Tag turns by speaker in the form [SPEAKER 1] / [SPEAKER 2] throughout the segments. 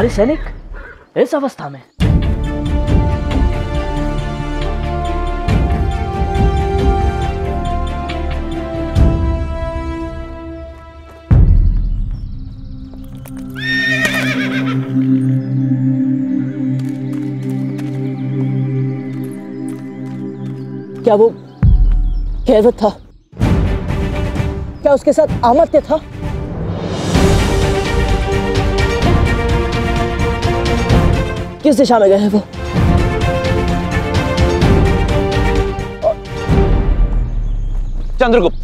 [SPEAKER 1] हमारे सैनिक इस अवस्था में।
[SPEAKER 2] क्या वो कैवत था? क्या उसके साथ अमात्य था? किस दिशा में गए हैं वो?
[SPEAKER 3] चंद्रगुप्त,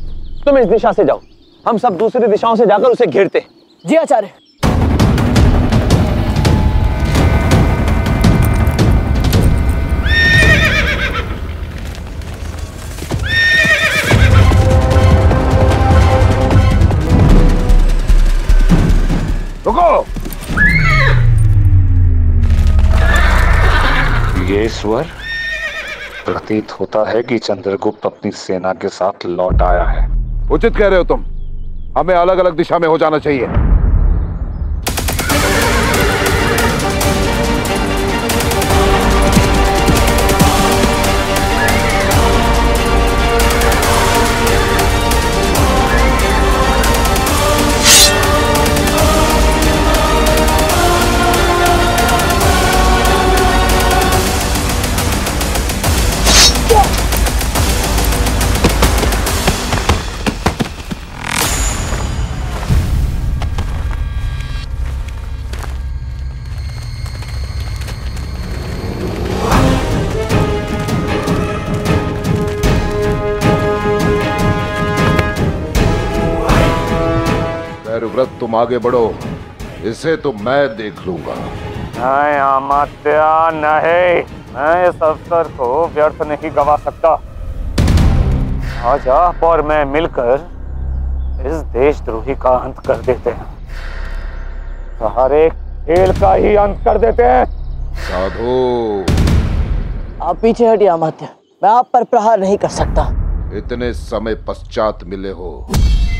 [SPEAKER 3] तुम इस दिशा से जाओ, हम सब दूसरी दिशाओं से जाकर उसे घेरते।
[SPEAKER 2] जी आचार्य।
[SPEAKER 4] रुको!
[SPEAKER 5] ये स्वर प्रतीत होता है कि चंद्रगुप्त अपनी सेना के साथ लौट आया है।
[SPEAKER 4] उचित कह रहे हो तुम, हमें अलग अलग दिशा में हो जाना चाहिए। व्रत तुम आगे बढ़ो, इसे तो मैं देख लूंगा।
[SPEAKER 3] नहीं अमात्य नहीं, मैं इस अवसर को व्यर्थ नहीं गवा सकता। आज आप और मैं मिलकर इस देशद्रोही का अंत कर देते हैं, सारे खेल का ही अंत कर देते हैं।
[SPEAKER 4] साधु,
[SPEAKER 2] आप पीछे हटिए अमात्य, मैं आप पर प्रहार नहीं कर सकता।
[SPEAKER 4] इतने समय पश्चात मिले हो,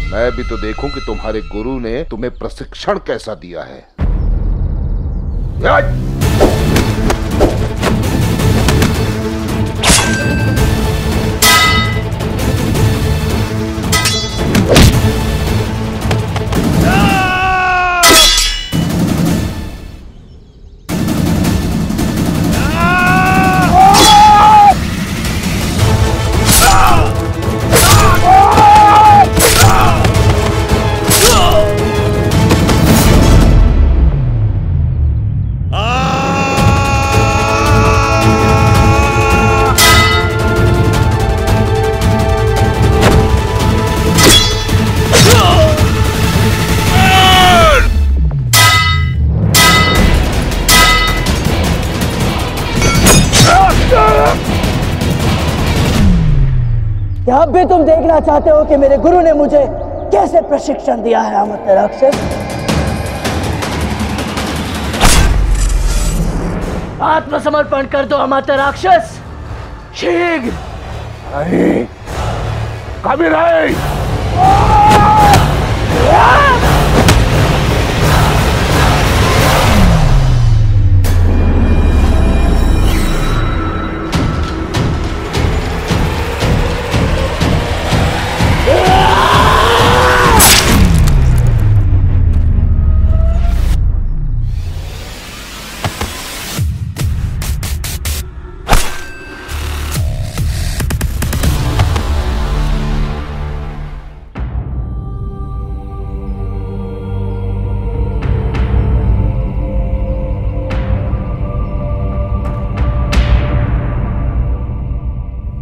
[SPEAKER 4] मैं भी तो देखूं कि तुम्हारे गुरु ने तुम्हें प्रशिक्षण कैसा दिया है।
[SPEAKER 2] क्या अब भी तुम देखना चाहते हो कि मेरे गुरु ने मुझे कैसे प्रशिक्षण दिया है अमात्य राक्षस?
[SPEAKER 1] आत्मसमर्पण कर दो अमात्य राक्षस, शीघ्र।
[SPEAKER 4] नहीं, कभी नहीं।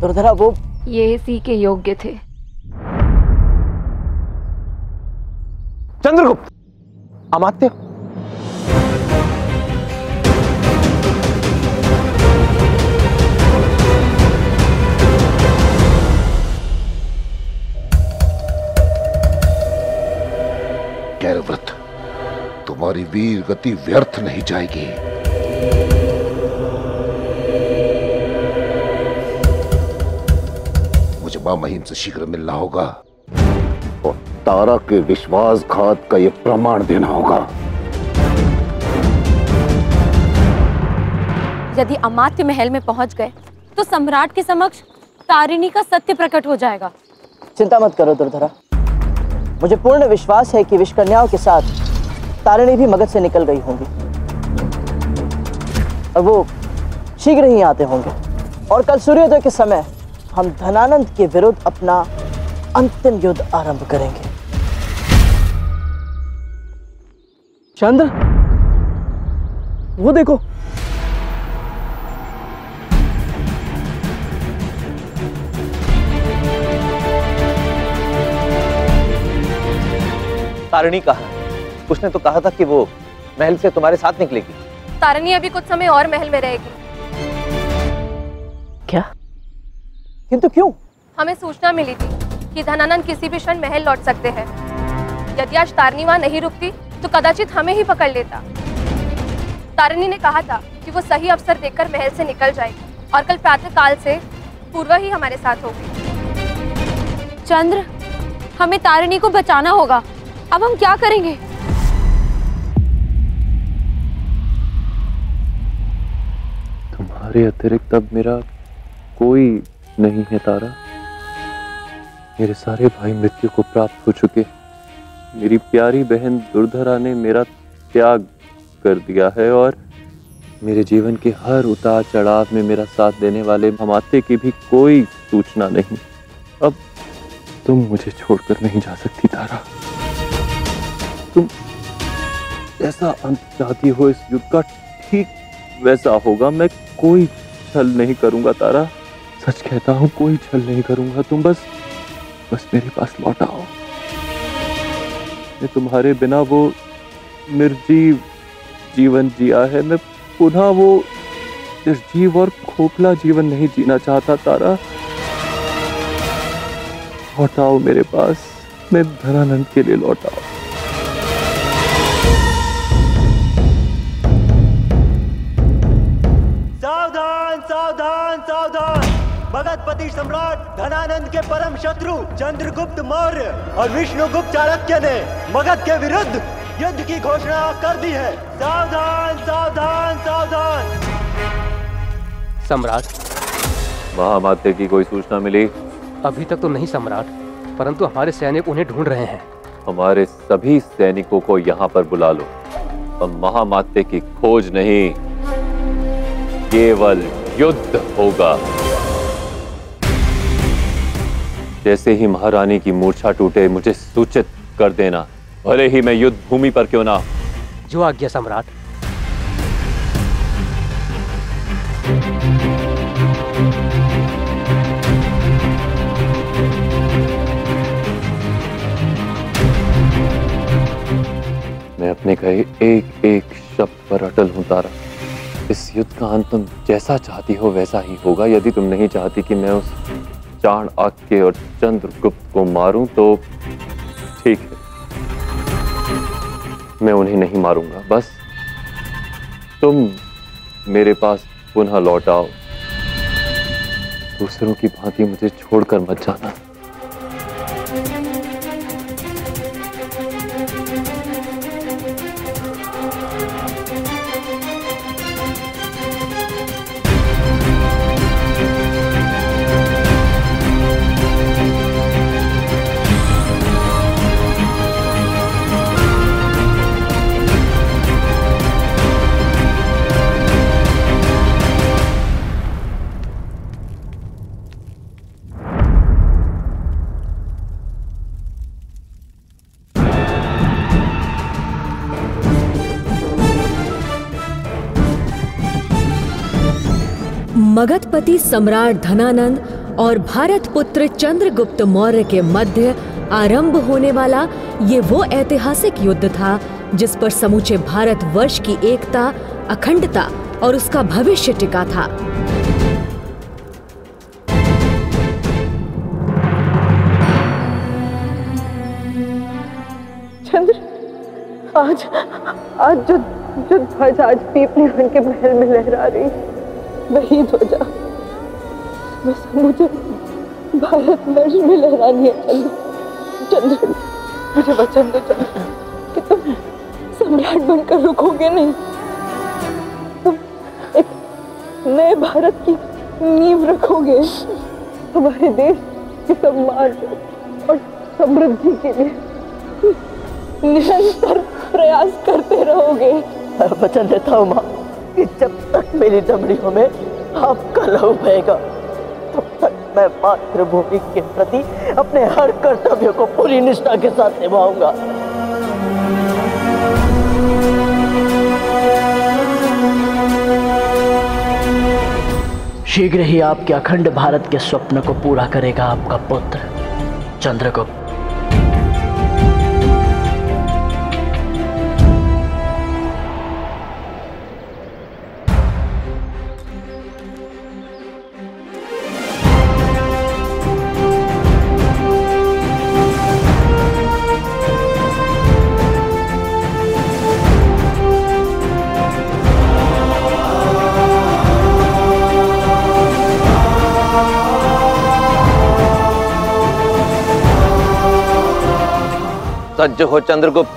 [SPEAKER 2] दुर्धरा वो
[SPEAKER 6] ये इसी के योग्य थे।
[SPEAKER 3] चंद्रगुप्त, अमात्य,
[SPEAKER 4] कैरव्रत, तुम्हारी वीर गति व्यर्थ नहीं जाएगी। मुझे मां महिम से शीघ्र मिलना होगा और तारा के विश्वासघात का यह प्रमाण देना होगा।
[SPEAKER 7] यदि अमात्य महल में पहुंच गए तो सम्राट के समक्ष तारिणी का सत्य प्रकट हो जाएगा।
[SPEAKER 2] चिंता मत करो दुर्धरा, मुझे पूर्ण विश्वास है कि विषकन्याओं के साथ तारिणी भी मगध से निकल गई होंगी और वो शीघ्र ही आते होंगे। और कल सूर्योदय के समय हम धनानंद के विरुद्ध अपना अंतिम युद्ध आरंभ करेंगे। चंद्र, वो देखो।
[SPEAKER 8] तारिणी कहाँ है? उसने तो कहा था कि वो महल से तुम्हारे साथ निकलेगी।
[SPEAKER 7] तारिणी अभी कुछ समय और महल में रहेगी।
[SPEAKER 2] क्या? किंतु क्यों?
[SPEAKER 7] हमें सूचना मिली थी कि धनानंद किसी भी क्षण महल लौट सकते हैं। यदि आज तारिणी वहां नहीं रुकती तो कदाचित हमें ही पकड़ लेता। तारिणी ने कहा था कि वो सही अवसर देखकर महल से निकल जाएगी और कल प्रातः काल से पूर्व ही हमारे साथ होगी। चंद्र, हमें तारिणी को बचाना होगा। अब हम क्या करेंगे?
[SPEAKER 5] तुम्हारे अतिरिक्त अब मेरा कोई नहीं है तारा। मेरे सारे भाई मृत्यु को प्राप्त हो चुके। मेरी प्यारी बहन दुर्धरा ने मेरा त्याग कर दिया है और मेरे जीवन के हर उतार चढ़ाव में मेरा साथ देने वाले अमात्य की भी कोई सूचना नहीं। अब तुम मुझे छोड़कर नहीं जा सकती तारा। तुम जैसा अंत चाहती हो इस युद्ध का ठीक वैसा होगा। मैं कोई छल नहीं करूंगा तारा, सच कहता हूं, कोई छल नहीं करूंगा। तुम बस मेरे पास लौट आओ। मैं तुम्हारे बिना वो निर्जीव जीवन जिया है, मैं पुनः वो निर्जीव और खोखला जीवन नहीं जीना चाहता तारा। लौट आओ मेरे पास, मैं धनानंद के लिए लौट आओ।
[SPEAKER 9] सावधान सावधान सावधान! मगधपति सम्राट धनानंद के परम शत्रु चंद्रगुप्त मौर्य और विष्णुगुप्त चाणक्य ने मगध के विरुद्ध युद्ध की घोषणा कर दी है। सावधान सावधान सावधान!
[SPEAKER 10] सम्राट,
[SPEAKER 5] महामात्य की कोई सूचना मिली?
[SPEAKER 10] अभी तक तो नहीं सम्राट, परंतु हमारे सैनिक उन्हें ढूंढ रहे हैं।
[SPEAKER 5] हमारे सभी सैनिकों को यहाँ पर बुला लो। अब महामात्य की खोज नहीं, केवल युद्ध होगा। जैसे ही महारानी की मूर्छा टूटे मुझे सूचित कर देना, भले ही मैं युद्ध भूमि पर क्यों ना।
[SPEAKER 10] जो आज्ञा सम्राट।
[SPEAKER 5] मैं अपने कहे एक एक शब्द पर अटल हूं तारा। इस युद्ध का अंत तुम जैसा चाहती हो वैसा ही होगा। यदि तुम नहीं चाहती कि मैं उस चाणक्य और चंद्रगुप्त को मारूं तो ठीक है, मैं उन्हें नहीं मारूंगा। बस तुम मेरे पास पुनः लौट आओ। दूसरों की भांति मुझे छोड़कर मत जाना।
[SPEAKER 11] मगधपति सम्राट धनानंद और भारत पुत्र चंद्रगुप्त मौर्य के मध्य आरंभ होने वाला ये वो ऐतिहासिक युद्ध था जिस पर समूचे भारतवर्ष की एकता, अखंडता और उसका भविष्य टिका था।
[SPEAKER 12] चंद्र, आज जो ध्वजा आज पीपली वन के महल में लहरा रही वही ध्वजा मुझे भारतवर्ष में लहरानी है। चंद्र, मुझे वचन दो चंद्र कि तुम सम्राट बनकर रुकोगे नहीं। तुम नए भारत की नींव रखोगे, हमारे देश के सम्मान और समृद्धि के लिए निरंतर प्रयास करते रहोगे।
[SPEAKER 2] मैं वचन देता हूँ माँ कि जब तक मेरी धमनियों में आपका लहू बहेगा तब तक मैं मातृभूमि के प्रति अपने हर कर्तव्य को पूरी निष्ठा के साथ निभाऊंगा। शीघ्र ही आपके अखंड भारत के स्वप्न को पूरा करेगा आपका पुत्र चंद्रगुप्त।
[SPEAKER 8] सज्ज हो चंद्रगुप्त।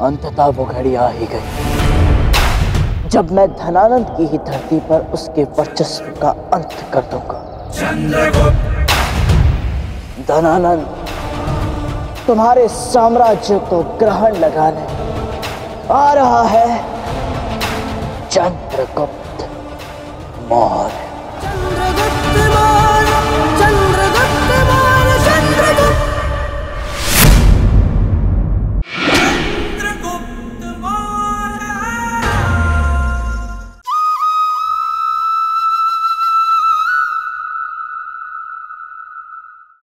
[SPEAKER 2] अंततः वो घड़ी आ ही गई जब मैं धनानंद की ही धरती पर उसके वर्चस्व का अंत कर दूंगा। धनानंद, तुम्हारे साम्राज्य को ग्रहण लगाने आ रहा है चंद्रगुप्त मौर्य।